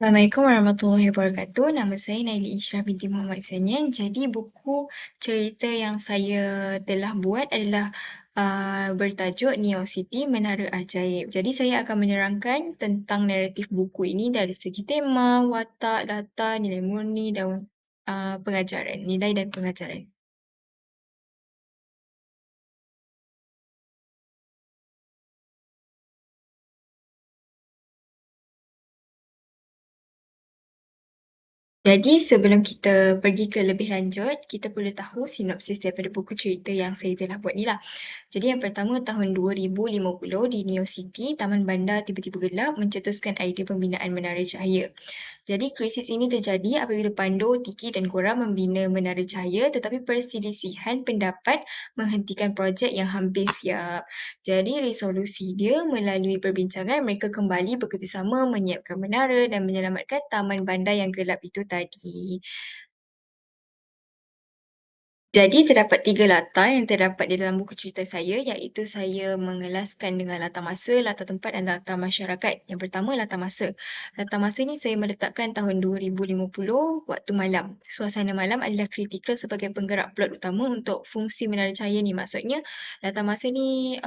Assalamualaikum warahmatullahi wabarakatuh. Nama saya Naili Ishrah binti Muhammad Sanian. Jadi buku cerita yang saya telah buat adalah bertajuk Neo City Menara Ajaib. Jadi saya akan menerangkan tentang naratif buku ini dari segi tema, watak, data, nilai murni dan pengajaran, nilai dan pengajaran. Jadi sebelum kita pergi ke lebih lanjut, kita perlu tahu sinopsis daripada buku cerita yang saya telah buat ni lah. Jadi yang pertama, tahun 2050 di Neo City, Taman Bandar tiba-tiba gelap mencetuskan idea pembinaan menara cahaya. Jadi krisis ini terjadi apabila Pando, Tiki dan Gora membina menara cahaya tetapi perselisihan pendapat menghentikan projek yang hampir siap. Jadi resolusi dia melalui perbincangan mereka kembali bekerjasama menyiapkan menara dan menyelamatkan taman bandar yang gelap itu tadi. Jadi terdapat tiga latar yang terdapat di dalam buku cerita saya, iaitu saya mengelaskan dengan latar masa, latar tempat dan latar masyarakat. Yang pertama, latar masa. Latar masa ni saya meletakkan tahun 2050 waktu malam. Suasana malam adalah kritikal sebagai penggerak plot utama untuk fungsi menara cahaya ni. Maksudnya latar masa ni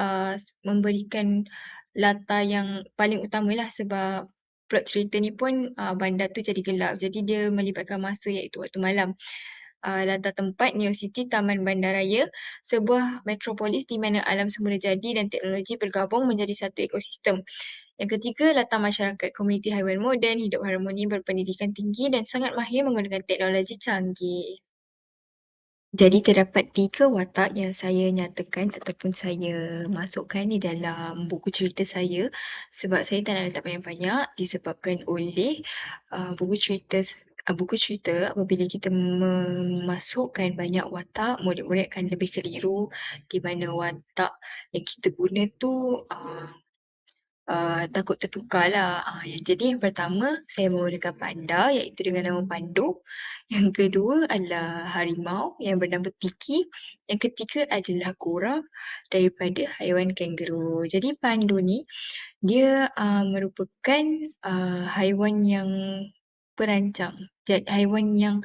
memberikan latar yang paling utama lah, sebab plot cerita ni pun bandar tu jadi gelap. Jadi dia melibatkan masa, iaitu waktu malam. Latar tempat Neo City Taman Bandaraya, sebuah metropolis di mana alam semula jadi dan teknologi bergabung menjadi satu ekosistem. Yang ketiga, latar masyarakat, komuniti haiwan moden, hidup harmoni, berpendidikan tinggi dan sangat mahir menggunakan teknologi canggih. Jadi terdapat tiga watak yang saya nyatakan ataupun saya masukkan di dalam buku cerita saya, sebab saya tak nak letak banyak-banyak disebabkan oleh buku cerita apabila kita memasukkan banyak watak, murid-murid akan lebih keliru di mana watak yang kita guna tu takut tertukar lah. Jadi yang pertama, saya menggunakan panda iaitu dengan nama Pandu. Yang kedua adalah harimau yang bernama Tiki. Yang ketiga adalah Gora daripada haiwan kangaroo. Jadi Pandu ni, dia merupakan haiwan yang perancang. Jadi haiwan yang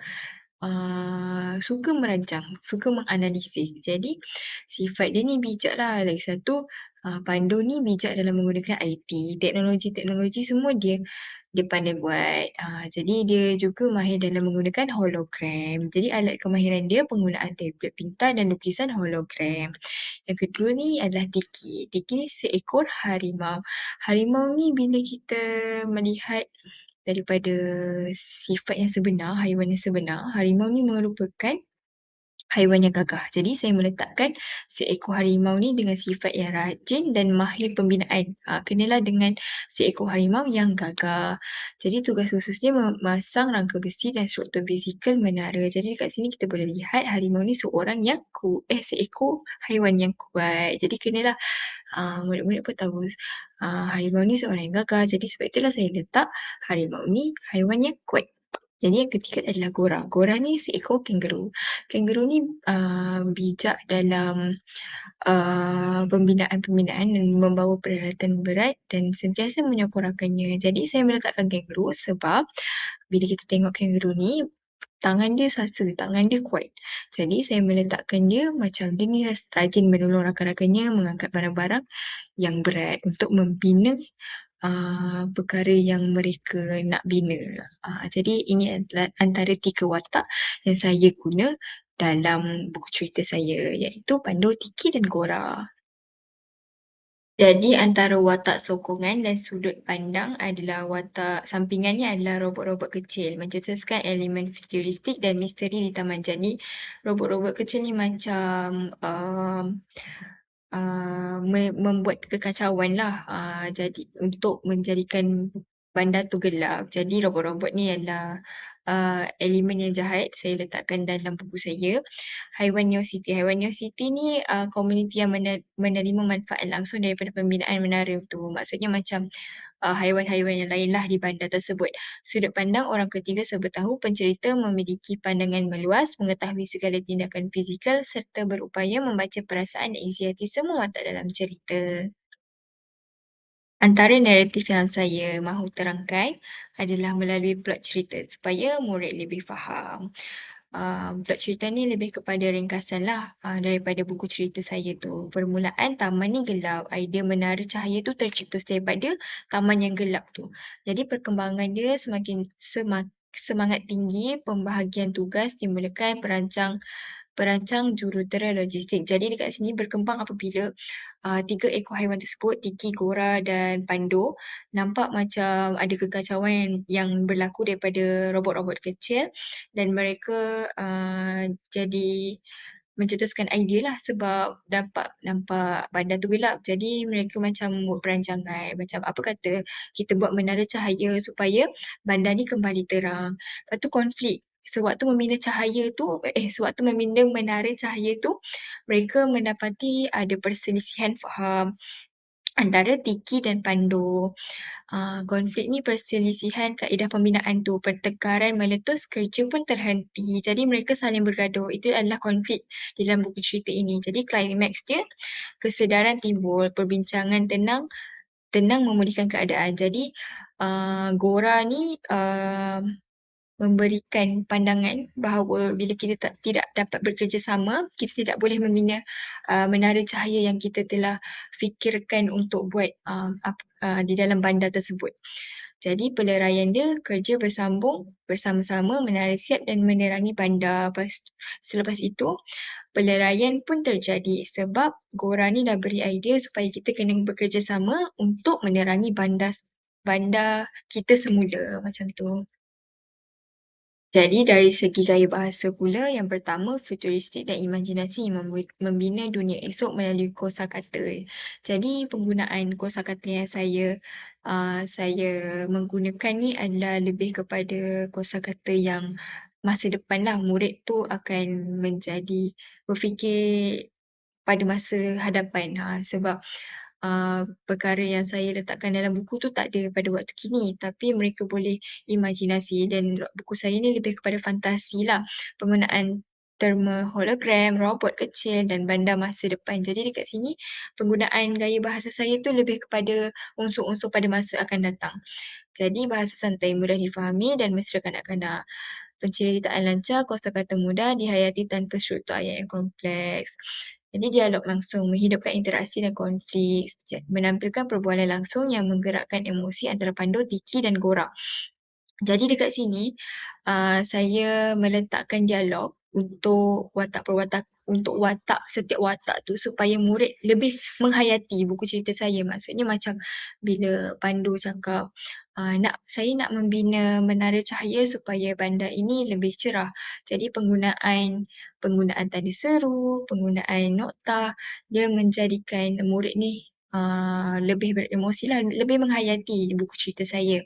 suka merancang, suka menganalisis. Jadi sifat dia ni bijak lah. Lagi satu, Pandu ni bijak dalam menggunakan IT. Teknologi-teknologi semua dia pandai buat. Jadi dia juga mahir dalam menggunakan hologram. Jadi alat kemahiran dia penggunaan tablet pintar dan lukisan hologram. Yang kedua ni adalah Tiki. Tiki ni seekor harimau. Harimau ni bila kita melihat daripada sifat yang sebenar, haiwan yang sebenar, harimau ni merupakan haiwan yang gagah. Jadi saya meletakkan seekor harimau ni dengan sifat yang rajin dan mahir pembinaan. Kenalah dengan seekor harimau yang gagah. Jadi tugas khususnya memasang rangka besi dan struktur fizikal menara. Jadi dekat sini kita boleh lihat harimau ni seekor haiwan yang kuat. Jadi kenalah murid-murid pun tahu harimau ni seorang yang gagah. Jadi sebab itulah saya letak harimau ni haiwan yang kuat. Jadi yang ketiga adalah Gora. Gora ni seekor kangaroo. Kangaroo ni bijak dalam pembinaan dan membawa peralatan berat dan sentiasa menyokorakannya. Jadi saya meletakkan kangaroo sebab bila kita tengok kangaroo ni, tangan dia sasa, tangan dia kuat. Jadi saya meletakkan dia macam dia ni rajin menolong rakan-rakannya mengangkat barang-barang yang berat untuk membina perkara yang mereka nak bina. Jadi ini adalah antara tiga watak yang saya guna dalam buku cerita saya, iaitu Pandu, Tiki dan Gora. Jadi antara watak sokongan dan sudut pandang adalah watak sampingannya adalah robot-robot kecil mencetuskan elemen futuristik dan misteri di taman. Jadi robot-robot kecil ni macam membuat kekacauan lah, jadi untuk menjadikan bandar tu gelap. Jadi robot-robot ni adalah elemen yang jahat saya letakkan dalam buku saya. Haiwan Neo City. Haiwan Neo City ni komuniti yang menerima manfaat langsung daripada pembinaan menara tu. Maksudnya macam haiwan-haiwan yang lain lah di bandar tersebut. Sudut pandang orang ketiga serba tahu, pencerita memiliki pandangan meluas, mengetahui segala tindakan fizikal serta berupaya membaca perasaan dan isi hati semua watak dalam cerita. Antara naratif yang saya mahu terangkan adalah melalui plot cerita supaya murid lebih faham. Plot cerita ni lebih kepada ringkasanlah daripada buku cerita saya tu. Permulaan taman ni gelap. Idea menara cahaya tu tercetus daripada taman yang gelap tu. Jadi perkembangan dia semangat tinggi, pembahagian tugas dimulakan perancang jurutera logistik. Jadi dekat sini berkembang apabila 3 ekor haiwan tersebut, Tiki, Gora dan Pando, nampak macam ada kekacauan yang berlaku daripada robot-robot kecil dan mereka jadi mencetuskan idea lah sebab nampak bandar tu gelap. Jadi mereka macam buat perancangan. Macam apa kata kita buat menara cahaya supaya bandar ni kembali terang. Lepas tu konflik. Sewaktu meminda menara cahaya tu, mereka mendapati ada perselisihan faham antara Tiki dan Pando. Konflik ni perselisihan kaedah pembinaan tu. Pertengkaran meletus, kerja pun terhenti. Jadi mereka saling bergaduh. Itu adalah konflik dalam buku cerita ini. Jadi klimaks dia, kesedaran timbul, perbincangan tenang memulihkan keadaan. Jadi Gora ni memberikan pandangan bahawa bila kita tidak dapat bekerjasama, kita tidak boleh membina menara cahaya yang kita telah fikirkan untuk buat di dalam bandar tersebut. Jadi peleraian dia kerja bersambung bersama-sama menara siap dan menerangi bandar. Selepas itu, peleraian pun terjadi sebab Gora ni dah beri idea supaya kita kena bekerjasama untuk menerangi bandar kita semula macam tu. Jadi dari segi gaya bahasa pula, yang pertama futuristik dan imajinasi membina dunia esok melalui kosakata. Jadi penggunaan kosakata yang saya menggunakan ni adalah lebih kepada kosakata yang masa depan lah. Murid tu akan menjadi berfikir pada masa hadapan. Sebab perkara yang saya letakkan dalam buku tu tak ada pada waktu kini, tapi mereka boleh imajinasi dan buku saya ni lebih kepada fantasi lah. Penggunaan terma hologram, robot kecil dan bandar masa depan. Jadi dekat sini penggunaan gaya bahasa saya tu lebih kepada unsur-unsur pada masa akan datang. Jadi bahasa santai, mudah difahami dan mesra kanak-kanak. Penceritaan lancar, kosakata mudah, dihayati tanpa struktur ayat yang kompleks. Jadi dialog langsung, menghidupkan interaksi dan konflik, menampilkan perbualan langsung yang menggerakkan emosi antara Pandu, Tiki dan Gora. Jadi dekat sini, saya meletakkan dialog untuk watak setiap watak tu supaya murid lebih menghayati buku cerita saya. Maksudnya macam bila Pandu cakap, saya nak membina menara cahaya supaya bandar ini lebih cerah. Jadi penggunaan tanda seru, penggunaan nokta, dia menjadikan murid ni lebih beremosi lah, lebih menghayati buku cerita saya.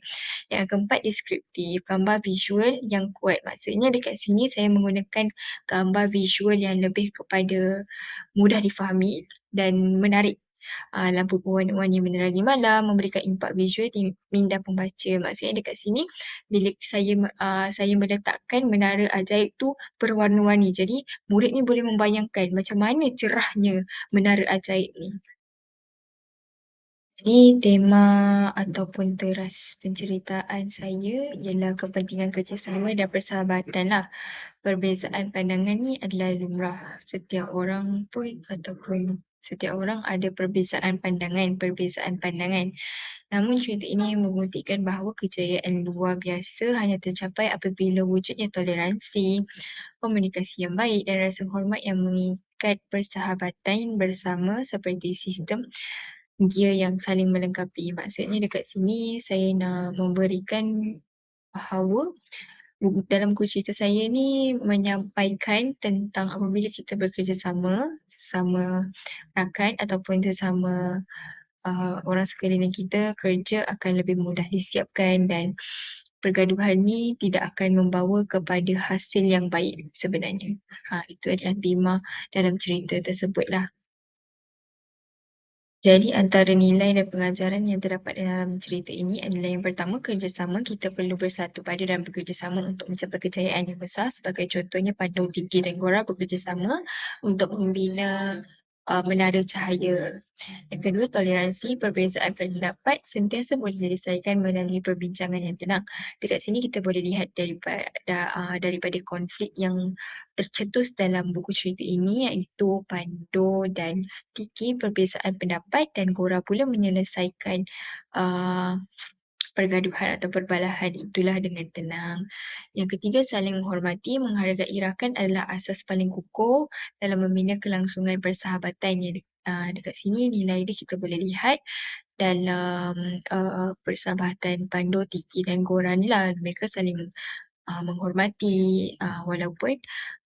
Yang keempat, deskriptif, gambar visual yang kuat. Maksudnya dekat sini saya menggunakan gambar visual yang lebih kepada mudah difahami dan menarik. Lampu berwarna-warni menerangi malam, memberikan impak visual di minda pembaca. Maksudnya dekat sini, bila saya meletakkan menara ajaib tu berwarna-warni. Jadi, murid ni boleh membayangkan macam mana cerahnya menara ajaib ni. Jadi tema ataupun teras penceritaan saya ialah kepentingan kerjasama dan persahabatan lah. Perbezaan pandangan ni adalah lumrah. Setiap orang ada perbezaan pandangan. Namun cerita ini membuktikan bahawa kejayaan luar biasa hanya tercapai apabila wujudnya toleransi, komunikasi yang baik dan rasa hormat yang mengikat persahabatan bersama seperti sistem gear yang saling melengkapi. Maksudnya dekat sini saya nak memberikan bahawa dalam buku cerita saya ni menyampaikan tentang apabila kita bekerjasama sesama rakan ataupun sesama orang sekeliling kita, kerja akan lebih mudah disiapkan dan pergaduhan ni tidak akan membawa kepada hasil yang baik sebenarnya. Itu adalah tema dalam cerita tersebut lah. Jadi antara nilai dan pengajaran yang terdapat dalam cerita ini adalah yang pertama, kerjasama. Kita perlu bersatu padu dan bekerjasama untuk mencapai kejayaan yang besar. Sebagai contohnya, Pandu, Tiki dan Gora bekerjasama untuk membina menara cahaya. Yang kedua, toleransi perbezaan pendapat sentiasa boleh diselesaikan melalui perbincangan yang tenang. Dekat sini kita boleh lihat daripada konflik yang tercetus dalam buku cerita ini, iaitu Pando dan Tiki, perbezaan pendapat, dan Gora pula menyelesaikan uh, pergaduhan atau perbalahan itulah dengan tenang. Yang ketiga, saling menghormati, menghargai rakan adalah asas paling kukuh dalam membina kelangsungan persahabatan. Dekat sini nilai dia kita boleh lihat dalam persahabatan Pando, Tiki dan Gora ni lah. Mereka saling menghormati, walaupun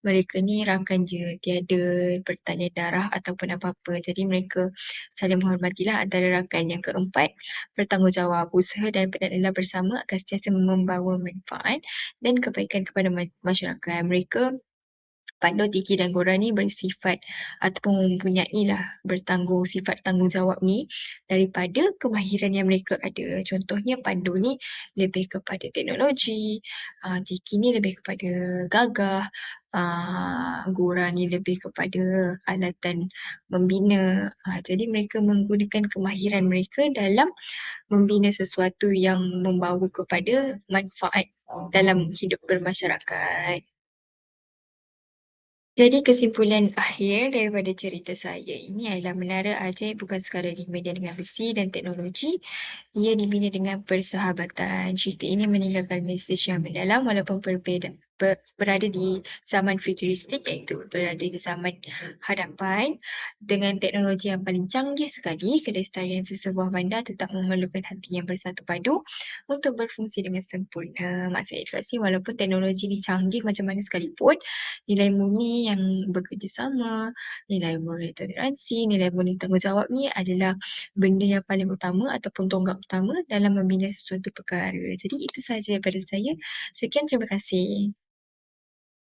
mereka ni rakan je, tiada pertalian darah ataupun apa-apa. Jadi mereka saling menghormatilah antara rakan. Yang keempat, bertanggungjawab. Usaha dan penilaian bersama akan sentiasa membawa manfaat dan kebaikan kepada masyarakat. Mereka Pando, Tiki dan Gora ni bersifat ataupun mempunyai lah sifat tanggungjawab ni daripada kemahiran yang mereka ada. Contohnya Pando ni lebih kepada teknologi, Tiki ni lebih kepada gagah, Gora ni lebih kepada alatan membina. Jadi mereka menggunakan kemahiran mereka dalam membina sesuatu yang membawa kepada manfaat dalam hidup bermasyarakat. Jadi kesimpulan akhir daripada cerita saya ini adalah menara ajaib bukan sekadar dibina dengan besi dan teknologi, ia dibina dengan persahabatan. Cerita ini meninggalkan mesej yang mendalam walaupun berada di zaman futuristik, iaitu berada di zaman hadapan dengan teknologi yang paling canggih sekali. Kelestarian sesebuah bandar tetap memerlukan hati yang bersatu padu untuk berfungsi dengan sempurna. Maksudnya dekat sini, walaupun teknologi ni canggih macam mana sekalipun, nilai murni yang bekerjasama, nilai murni toleransi, nilai murni tanggungjawab ni adalah benda yang paling utama ataupun tonggak utama dalam membina sesuatu perkara. Jadi itu sahaja daripada saya. Sekian, terima kasih.